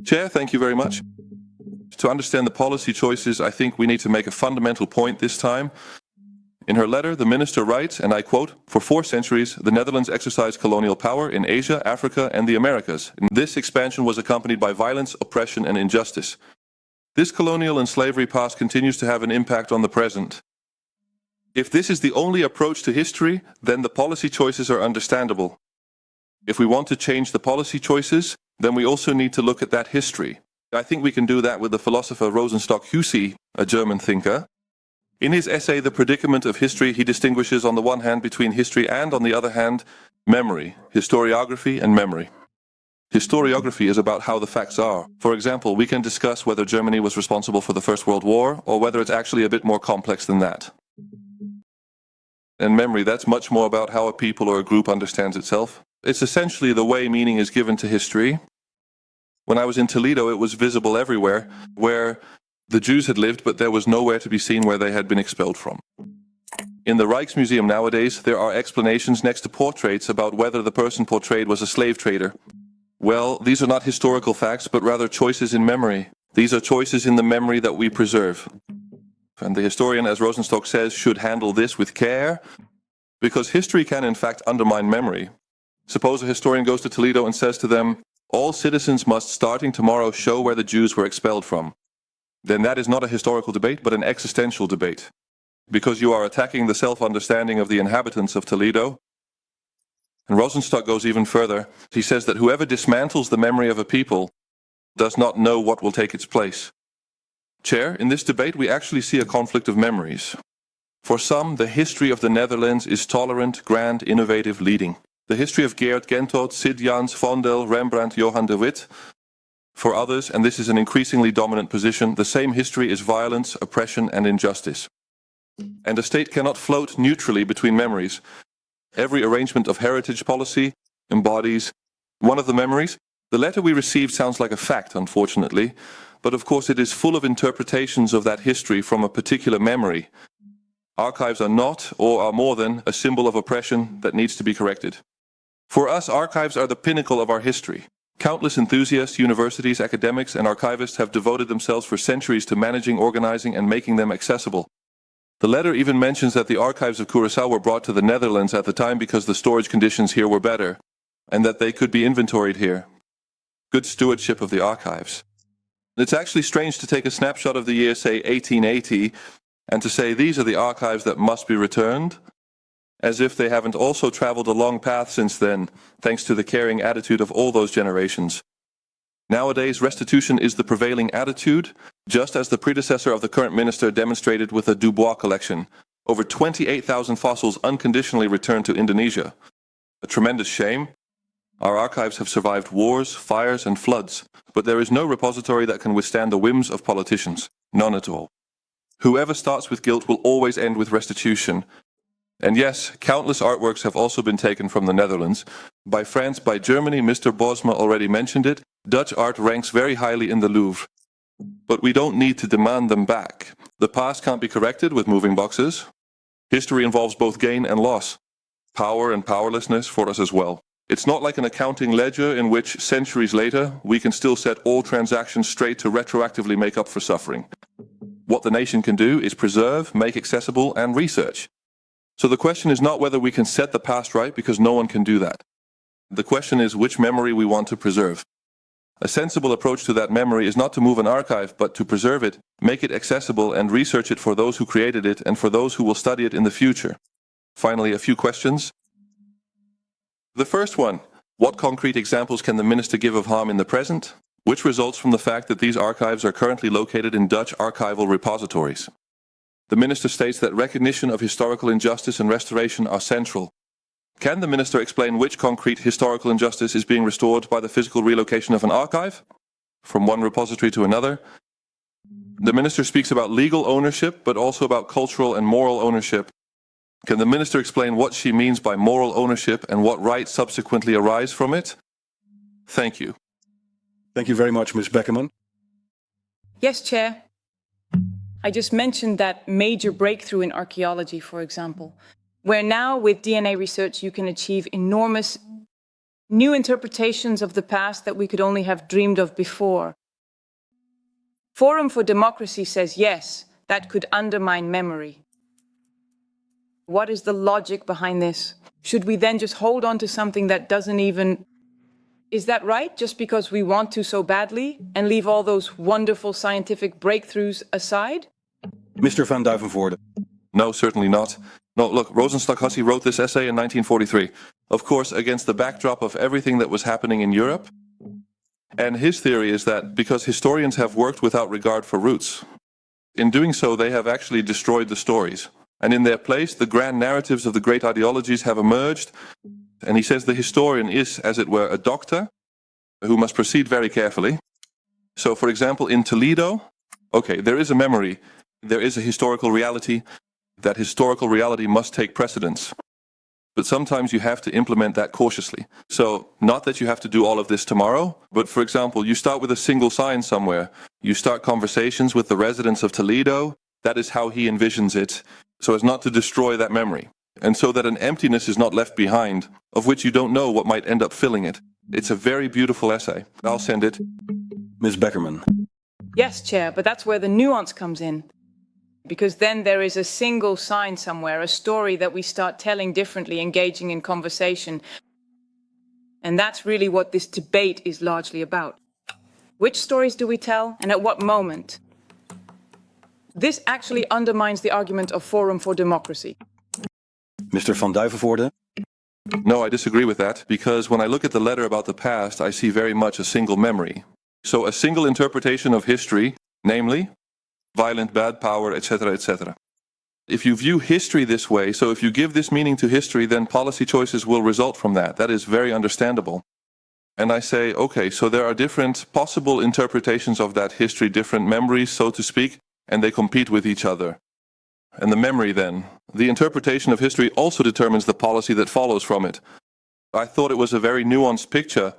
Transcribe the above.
Chair, thank you very much. To understand the policy choices, I think we need to make a fundamental point this time. In her letter, the minister writes, and I quote, "For 4 centuries, the Netherlands exercised colonial power in Asia, Africa, and the Americas. This expansion was accompanied by violence, oppression, and injustice. This colonial and slavery past continues to have an impact on the present. If this is the only approach to history, then the policy choices are understandable. If we want to change the policy choices, then we also need to look at that history. I think we can do that with the philosopher Rosenstock-Huessy, a German thinker. In his essay, The Predicament of History, he distinguishes on the one hand between history and, on the other hand, memory, historiography and memory. Historiography is about how the facts are. For example, we can discuss whether Germany was responsible for the First World War, or whether it's actually a bit more complex than that. And memory, that's much more about how a people or a group understands itself. It's essentially the way meaning is given to history. When I was in Toledo, it was visible everywhere, where the Jews had lived, but there was nowhere to be seen where they had been expelled from. In the Rijksmuseum nowadays, there are explanations next to portraits about whether the person portrayed was a slave trader. Well, these are not historical facts, but rather choices in memory. These are choices in the memory that we preserve. And the historian, as Rosenstock says, should handle this with care, because history can in fact undermine memory. Suppose a historian goes to Toledo and says to them, "All citizens must, starting tomorrow, show where the Jews were expelled from." Then that is not a historical debate, but an existential debate, because you are attacking the self-understanding of the inhabitants of Toledo. And Rosenstock goes even further. He says that whoever dismantles the memory of a people does not know what will take its place. Chair, in this debate we actually see a conflict of memories. For some, the history of the Netherlands is tolerant, grand, innovative, leading. The history of Geert Gentot, Sid Jans, Vondel, Rembrandt, Johan de Witt. For others, and this is an increasingly dominant position, the same history is violence, oppression, and injustice. And a state cannot float neutrally between memories. Every arrangement of heritage policy embodies one of the memories. The letter we received sounds like a fact, unfortunately, but of course it is full of interpretations of that history from a particular memory. Archives are not, or are more than, a symbol of oppression that needs to be corrected. For us, archives are the pinnacle of our history. Countless enthusiasts, universities, academics, and archivists have devoted themselves for centuries to managing, organizing, and making them accessible. The letter even mentions that the archives of Curaçao were brought to the Netherlands at the time because the storage conditions here were better, and that they could be inventoried here. Good stewardship of the archives. It's actually strange to take a snapshot of the year, say, 1880, and to say these are the archives that must be returned, as if they haven't also traveled a long path since then, thanks to the caring attitude of all those generations. Nowadays, restitution is the prevailing attitude, just as the predecessor of the current minister demonstrated with the Dubois collection. Over 28,000 fossils unconditionally returned to Indonesia. A tremendous shame. Our archives have survived wars, fires, and floods, but there is no repository that can withstand the whims of politicians. None at all. Whoever starts with guilt will always end with restitution. And yes, countless artworks have also been taken from the Netherlands. By France, by Germany, Mr. Bosma already mentioned it. Dutch art ranks very highly in the Louvre. But we don't need to demand them back. The past can't be corrected with moving boxes. History involves both gain and loss. Power and powerlessness for us as well. It's not like an accounting ledger in which, centuries later, we can still set all transactions straight to retroactively make up for suffering. What the nation can do is preserve, make accessible, and research. So the question is not whether we can set the past right, because no one can do that. The question is which memory we want to preserve. A sensible approach to that memory is not to move an archive, but to preserve it, make it accessible, and research it for those who created it and for those who will study it in the future. Finally, a few questions. The first one, what concrete examples can the minister give of harm in the present? Which results from the fact that these archives are currently located in Dutch archival repositories. The minister states that recognition of historical injustice and restoration are central. Can the minister explain which concrete historical injustice is being restored by the physical relocation of an archive from one repository to another? The minister speaks about legal ownership, but also about cultural and moral ownership. Can the minister explain what she means by moral ownership and what rights subsequently arise from it? Thank you. Thank you very much, Ms. Beckerman. Yes, Chair. I just mentioned that major breakthrough in archaeology, for example, where now with DNA research you can achieve enormous new interpretations of the past that we could only have dreamed of before. Forum for Democracy says yes, that could undermine memory. What is the logic behind this? Should we then just hold on to something that doesn't even... Is that right, just because we want to so badly, and leave all those wonderful scientific breakthroughs aside? Mr. van Duijvenvoorde. No, certainly not. No, look, Rosenstock-Hussey wrote this essay in 1943, of course, against the backdrop of everything that was happening in Europe. And his theory is that because historians have worked without regard for roots, in doing so, they have actually destroyed the stories. And in their place, the grand narratives of the great ideologies have emerged. And he says the historian is, as it were, a doctor who must proceed very carefully. So, for example, in Toledo, okay, there is a memory, there is a historical reality. That historical reality must take precedence. But sometimes you have to implement that cautiously. So, not that you have to do all of this tomorrow, but for example, you start with a single sign somewhere. You start conversations with the residents of Toledo. That is how he envisions it, so as not to destroy that memory. And so that an emptiness is not left behind, of which you don't know what might end up filling it. It's a very beautiful essay. I'll send it. Ms. Beckerman. Yes, Chair, but that's where the nuance comes in. Because then there is a single sign somewhere, a story that we start telling differently, engaging in conversation. And that's really what this debate is largely about. Which stories do we tell, and at what moment? This actually undermines the argument of Forum for Democracy. Mr. van Duijvenvoorde. No, I disagree with that, because when I look at the letter about the past, I see very much a single memory. So a single interpretation of history, namely, violent, bad power, etc., etc. If you view history this way, so if you give this meaning to history, then policy choices will result from that. That is very understandable. And I say, okay, so there are different possible interpretations of that history, different memories, so to speak, and they compete with each other. And the memory then, the interpretation of history also determines the policy that follows from it. I thought it was a very nuanced picture